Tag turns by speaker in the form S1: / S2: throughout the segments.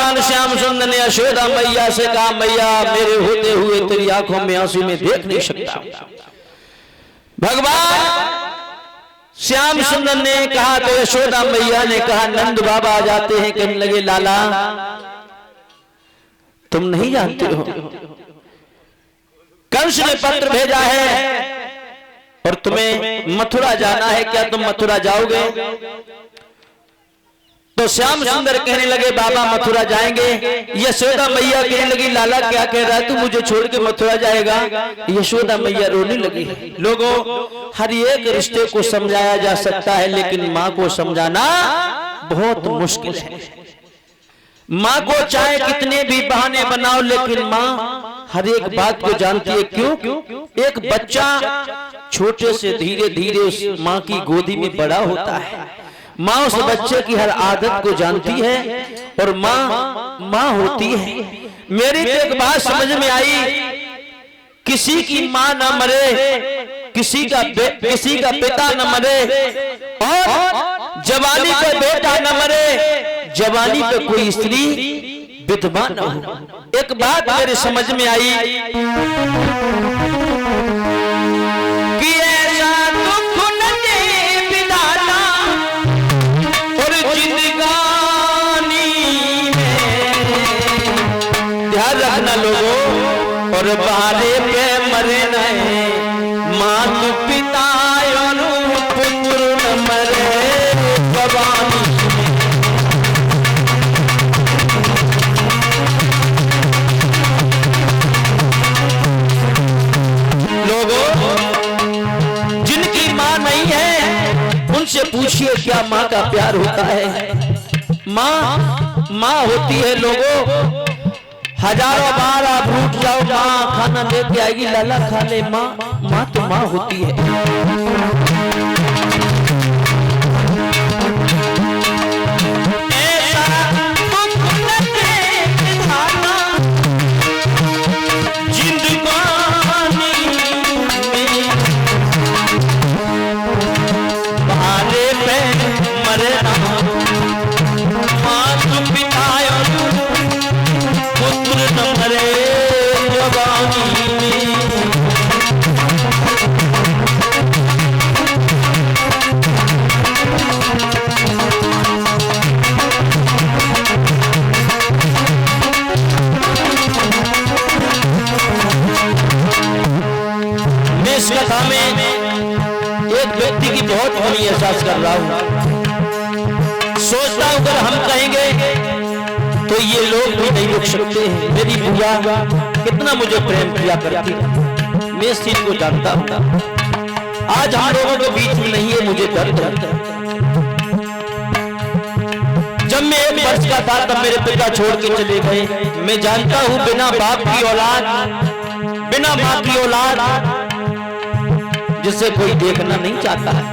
S1: भगवान श्याम सुंदर ने यशोदा मैया से कहा, मैया मेरे होते हुए तेरी आंखों में आंसू में देख नहीं सकता। भगवान श्याम सुंदर ने कहा तो यशोदा मैया ने कहा, नंद बाबा आ जाते हैं। कहने लगे, लाला तुम नहीं जानते हो, कंस ने पत्र भेजा है और तुम्हें मथुरा जाना है, क्या तुम मथुरा जाओगे? तो श्याम सुंदर कहने लगे, बाबा मथुरा जाएंगे। यशोदा मैया कहने लगी, लाला क्या कह रहा है, तू मुझे छोड़ के मथुरा जाएगा? यशोदा मैया रोने लगी। लोगों, हर एक रिश्ते को समझाया जा सकता है, लेकिन माँ को समझाना बहुत मुश्किल है। माँ को चाहे कितने भी बहाने बनाओ, लेकिन माँ हर एक बात को जानती है। क्यों? एक बच्चा छोटे से धीरे धीरे उस माँ की गोदी में बड़ा होता है। माँ उस बच्चे की हर आदत को जानती है और माँ माँ होती है। मेरी तो एक बात समझ में आई, किसी की माँ न मरे, किसी का पिता न मरे, और जवानी पे बेटा न मरे, जवानी पे कोई स्त्री विधवा न हो। एक बात मेरे समझ में आई कि ऐसा दुख न दे विधाता और जिंदगानी में, ध्यान रखना लोगों, और बहाने पे मरे नहीं, माता पिता और पुत्र न मरे जवानी। जिनकी माँ नहीं है उनसे पूछिए क्या माँ का प्यार होता है। माँ होती है लोगों, हजारों बार आप रूठ जाओ, माँ खाना लेके आएगी, लाला खा ले। माँ तो माँ होती है। इस कथा में एक व्यक्ति की बहुत बड़ी एहसास कर रहा हूं। सोचता हूं अगर हम कहेंगे तो ये लोग भी नहीं रुक सकते हैं। मेरी बुआ कितना मुझे प्रेम किया करती, मैं इस चीज को जानता हूं। आज हम लोगों के बीच में नहीं है, मुझे दर्द है। जब मैं 1 वर्ष का था तब मेरे पिता छोड़ के चले गए। मैं जानता हूं बिना बाप की औलाद, बिना माँ की औलाद जिसे कोई देखना नहीं चाहता है।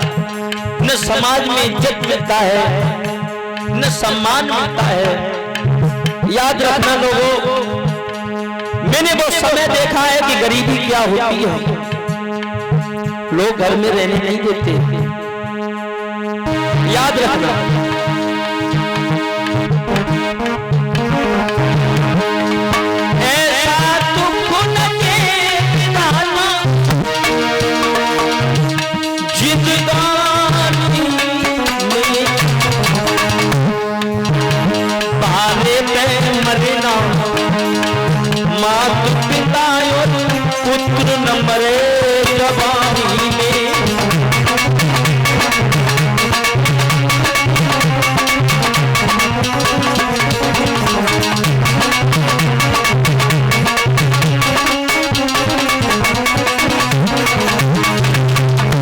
S1: न समाज में इज्जत मिलता है, न सम्मान मिलता है। याद रखना लोगों, मैंने वो समय देखा है कि गरीबी क्या होती है। लोग घर में रहने नहीं देते। याद रखना, माता पिता और पुत्र न मरे जवानी में।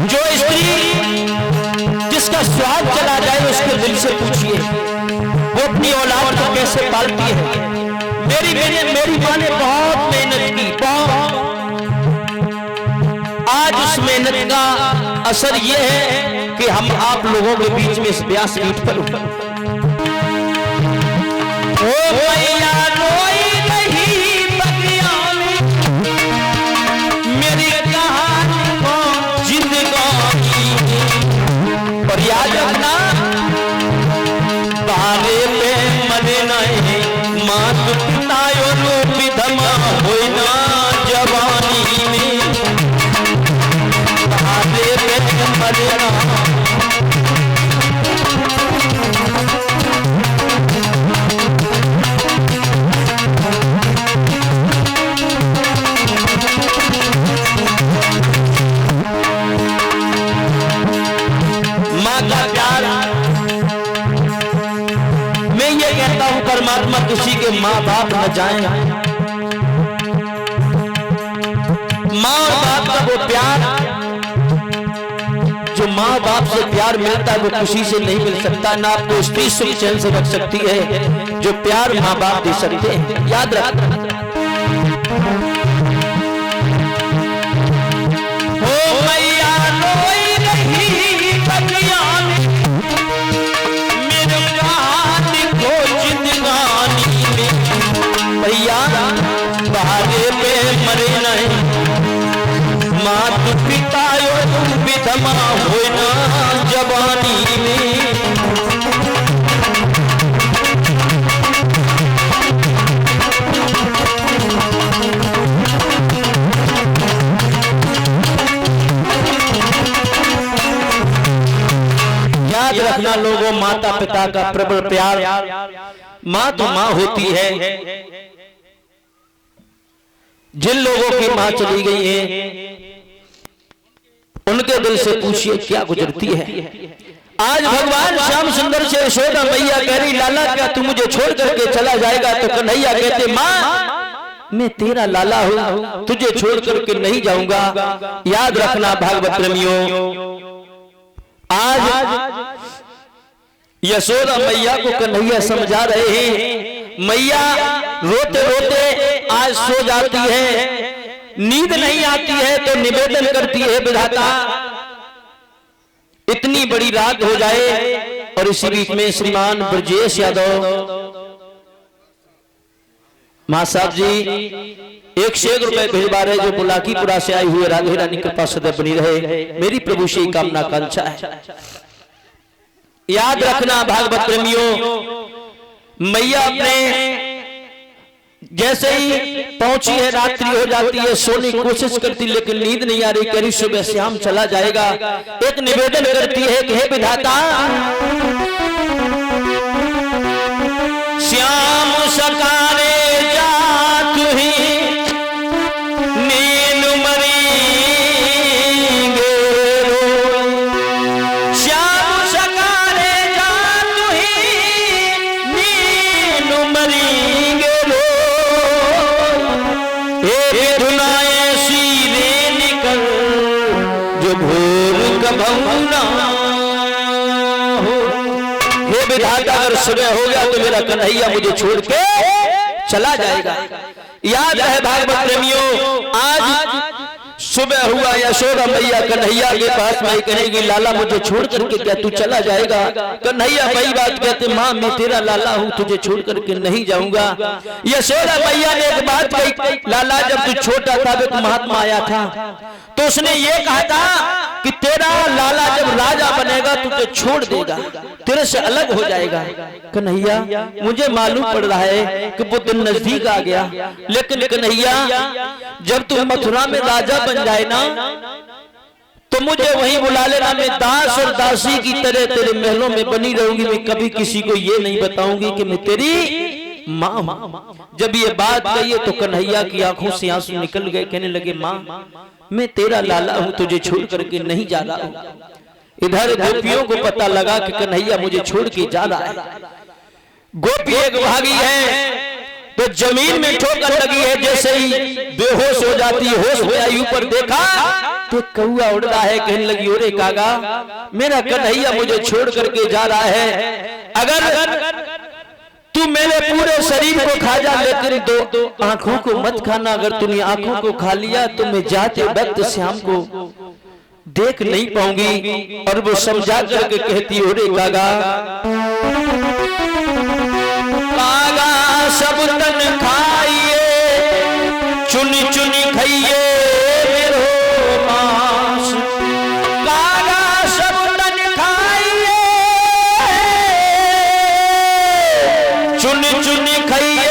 S1: जो स्त्री जिसका स्वाद चला जाए उसके दिल से पूछिए वो अपनी औलाद को कैसे पालती है। मेरी माँ ने बहुत मेहनत की, बहुत। आज उस मेहनत का असर ये है कि हम आप लोगों के बीच में इस व्यास पीठ पर ओ मैया रोई नहीं बगिया में, मेरी कहानी को जिंदगानी। और याद रखना, बहाने पे मने नहीं, मात पितायो विधमा होई ना जवानी में तारे पे मरना माँ का प्यार। मैं ये कहता हूं परमात्मा किसी के माँ बाप न जाएं। माँ और बाप का वो प्यार, जो माँ बाप से प्यार मिलता है वो किसी से नहीं मिल सकता। ना आपको स्त्री सुख चैन से रख सकती है जो प्यार माँ बाप दे सकते हैं। याद रखना भैया बहारे पे मरे नहीं, मात पितायो विधमा होई ना जवानी में। याद रखना लोगों, माता पिता का प्रबल प्यार। माँ तो माँ होती है। जिन लोगों की मां चली गई है उनके दिल से पूछिए क्या गुजरती है। आज भगवान श्याम सुंदर से यशोदा मैया कह रही लाला क्या तू मुझे छोड़ करके चला जाएगा? तो कन्हैया कहते मां मैं तेरा लाला हूं, तुझे छोड़ करके नहीं जाऊंगा। याद रखना भागवत प्रेमियों, आज यशोदा मैया को कन्हैया समझा रहे हैं। मैया रोते रोते आज सो जाती है, नींद नहीं आती है तो निवेदन करती है विधाता इतनी बड़ी रात हो जाए। और इसी बीच में श्रीमान ब्रजेश यादव मां साहब जी 101 रुपए भिजवा रहे, जो बुलाकीपुरा से आई हुए। राधे रानी कृपा सदैव बनी रहे, मेरी प्रभु से कामना कांक्षा है। याद रखना भागवत प्रेमियों, मैया अपने जैसे ही पहुंची है रात्रि हो जाती है, सोने की कोशिश करती लेकिन नींद नहीं आ रही। कह रही सुबह श्याम चला जाएगा। एक निवेदन करती है कि हे विधाता श्याम सकारे जात ही नींद मरीगे रोई। श्याम सकारे जात ही नींद मरीगे जो भोर कभू ना हो। हे विधाता अगर सुबह हो गया तो मेरा कन्हैया मुझे छोड़ के चला जाएगा। याद है भागवत प्रेमियों, आज सुबह हुआ, यशोदा मैया कन्हैया के पास में कहेगी लाला मुझे छोड़ करके क्या तू चला जाएगा? कन्हैया वही बात कहते माँ मैं तेरा लाला हूँ, तुझे छोड़ करके नहीं जाऊंगा। यशोदा मैया ने एक बात कही, लाला जब तू छोटा था एक महात्मा आया था तो उसने ये कहा था कि तेरा लाला जब राजा बनेगा तुझे छोड़ देगा, तेरे से अलग हो जाएगा। कन्हैया मुझे मालूम पड़ रहा है कि वो दिन नजदीक आ गया, लेकिन कन्हैया जब तू मथुरा में राजा बन जाए ना तो मुझे वहीं बुला लेना। मैं दास और दासी की तरह तेरे महलों में बनी रहूंगी। मैं कभी किसी को ये नहीं बताऊंगी कि मैं तेरी माँ हूं। जब ये बात कही तो कन्हैया की आंखों से आंसू निकल गए। कहने लगे माँ मैं तेरा लाला हूं, तुझे छोड़ करके नहीं जा रहा हूं। इधर गोपियों को पता लगा कि कन्हैया मुझे छोड़ के जा रहा है। गोपी एक भागी है तो जमीन में ठोकर लगी है, जैसे ही बेहोश हो जाती है, होश हो आई, ऊपर देखा तो कौआ उड़ रहा है। कहने लगी ओरे कागा मेरा कन्हैया मुझे छोड़ करके जा रहा है। अगर तू मेरे पूरे शरीर को खा जा लेकिन दो आंखों को मत खाना। अगर तूने आंखों को खा लिया तो मैं जाते वक्त श्याम को देख नहीं पाऊंगी। और वो समझा करके कहती हो रे कागा कागा सब तन खाइए चुनी चुनी खाइए मेरो मांस। कागा सब तन खाइए चुनी चुनी खाइए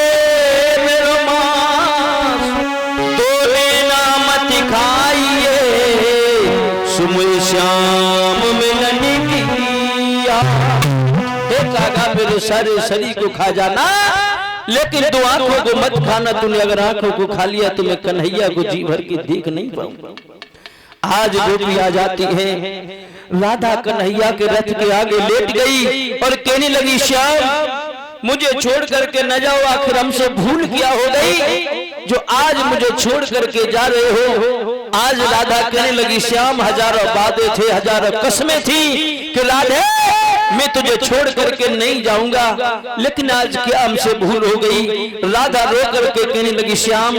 S1: सारे शरीर को खा जाना, लेकिन दो आंखों को मत खाना। तूने अगर आंखों को खा लिया तो मैं कन्हैया को जी भर के देख नहीं पाऊंगा। आज गोपी आ जाती है, राधा कन्हैया के रथ के आगे लेट गई और कहने लगी, श्याम मुझे छोड़ करके न जाओ, आखिर हमसे भूल क्या हो गई जो आज मुझे छोड़ करके जा रहे हो। आज राधा कहने लगी, श्याम हजारों वादे थे, हजारों कसमें थी कि राधे मैं तुझे छोड़ करके नहीं जाऊंगा, लेकिन आज क्या हमसे भूल हो गई। राधा रो करके कहने लगी, श्याम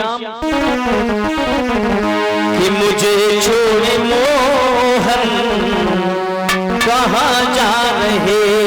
S1: कि मुझे छोड़ मोहन कहाँ जा रहे